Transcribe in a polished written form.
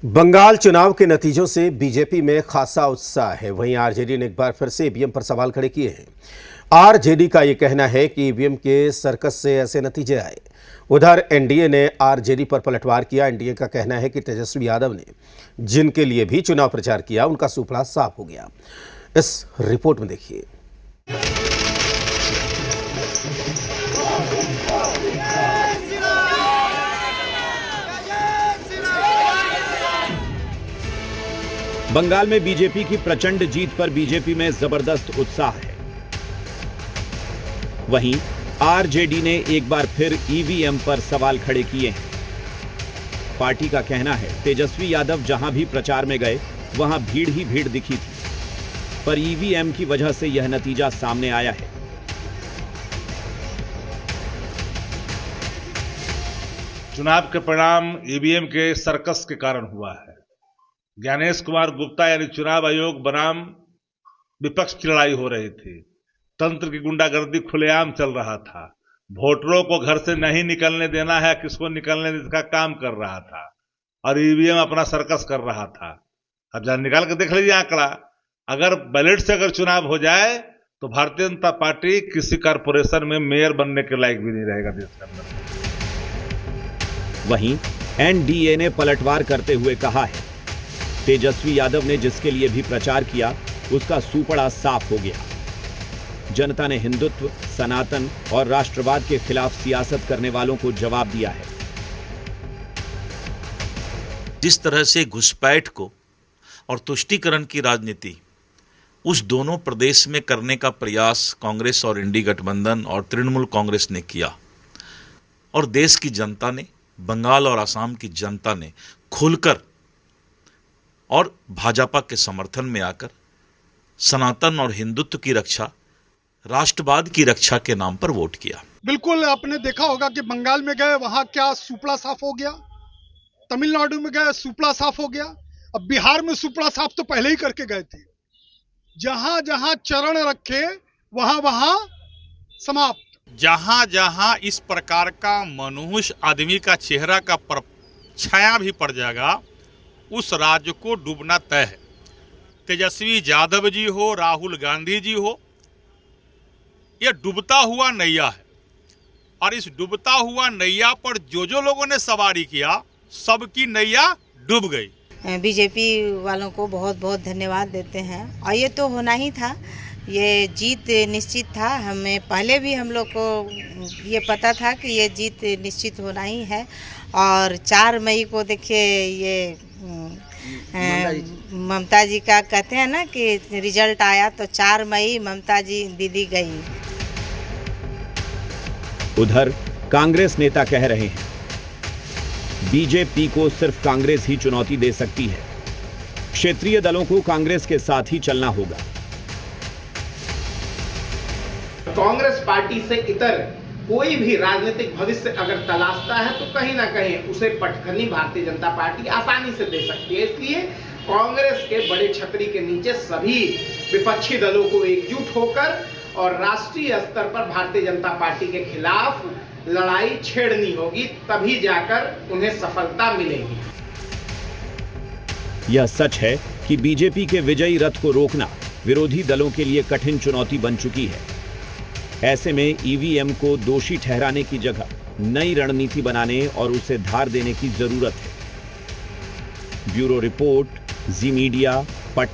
बंगाल चुनाव के नतीजों से बीजेपी में खासा उत्साह है। वहीं आरजेडी ने एक बार फिर से ईवीएम पर सवाल खड़े किए हैं। आरजेडी का यह कहना है कि ईवीएम के सर्कस से ऐसे नतीजे आए। उधर एनडीए ने आरजेडी पर पलटवार किया। एनडीए का कहना है कि तेजस्वी यादव ने जिनके लिए भी चुनाव प्रचार किया उनका सुपड़ा साफ हो गया। इस रिपोर्ट में देखिए। बंगाल में बीजेपी की प्रचंड जीत पर बीजेपी में जबरदस्त उत्साह है। वहीं आरजेडी ने एक बार फिर ईवीएम पर सवाल खड़े किए हैं। पार्टी का कहना है तेजस्वी यादव जहां भी प्रचार में गए वहां भीड़ ही भीड़ दिखी थी, पर ईवीएम की वजह से यह नतीजा सामने आया है। चुनाव के परिणाम ईवीएम के सर्कस के कारण हुआ है। ज्ञानेश कुमार गुप्ता यानी चुनाव आयोग बनाम विपक्ष की लड़ाई हो रही थी। तंत्र की गुंडागर्दी खुलेआम चल रहा था। वोटरों को घर से नहीं निकलने देना है, किसको निकलने देने का काम कर रहा था और ईवीएम अपना सर्कस कर रहा था। अब जरा निकाल कर देख लीजिए आंकड़ा। अगर बैलेट से अगर चुनाव हो जाए तो भारतीय जनता पार्टी किसी कारपोरेशन में मेयर बनने के लायक भी नहीं रहेगा देश के अंदर। वहीं एनडीए ने पलटवार करते हुए कहा है तेजस्वी यादव ने जिसके लिए भी प्रचार किया उसका सुपड़ा साफ हो गया। जनता ने हिंदुत्व, सनातन और राष्ट्रवाद के खिलाफ सियासत करने वालों को जवाब दिया है। जिस तरह से घुसपैठ को और तुष्टीकरण की राजनीति उस दोनों प्रदेश में करने का प्रयास कांग्रेस और इंडी गठबंधन और तृणमूल कांग्रेस ने किया, और देश की जनता ने, बंगाल और असम की जनता ने खुलकर और भाजपा के समर्थन में आकर सनातन और हिंदुत्व की रक्षा, राष्ट्रवाद की रक्षा के नाम पर वोट किया। बिल्कुल आपने देखा होगा कि बंगाल में गए वहां क्या सुपड़ा साफ हो गया, तमिलनाडु में गए सुपड़ा साफ हो गया, अब बिहार में सुपड़ा साफ तो पहले ही करके गए थे। जहां जहां चरण रखे वहां वहां समाप्त। जहां जहां इस प्रकार का मनुष्य आदमी का चेहरा का छाया भी पड़ जाएगा उस राज्य को डूबना तय है। तेजस्वी यादव जी हो, राहुल गांधी जी हो, यह डूबता हुआ नैया है, और इस डूबता हुआ नैया पर जो लोगों ने सवारी किया सबकी नैया डूब गई। बीजेपी वालों को बहुत बहुत धन्यवाद देते हैं, और ये तो होना ही था, ये जीत निश्चित था। हमें पहले भी हम लोग को ये पता था कि ये जीत निश्चित होना ही है। और 4 मई को देखिए ये ममता जी का कहते हैं ना कि रिजल्ट आया तो 4 मई ममता जी दीदी गई। उधर कांग्रेस नेता कह रहे हैं बीजेपी को सिर्फ कांग्रेस ही चुनौती दे सकती है, क्षेत्रीय दलों को कांग्रेस के साथ ही चलना होगा। कांग्रेस पार्टी से इतर कोई भी राजनीतिक भविष्य अगर तलाशता है तो कहीं ना कहीं उसे पटखनी भारतीय जनता पार्टी आसानी से दे सकती है। इसलिए कांग्रेस के बड़े छतरी के नीचे सभी विपक्षी दलों को एकजुट होकर और राष्ट्रीय स्तर पर भारतीय जनता पार्टी के खिलाफ लड़ाई छेड़नी होगी, तभी जाकर उन्हें सफलता मिलेगी। यह सच है कि बीजेपी के विजयी रथ को रोकना विरोधी दलों के लिए कठिन चुनौती बन चुकी है। ऐसे में ईवीएम को दोषी ठहराने की जगह नई रणनीति बनाने और उसे धार देने की जरूरत है। ब्यूरो रिपोर्ट, जी मीडिया,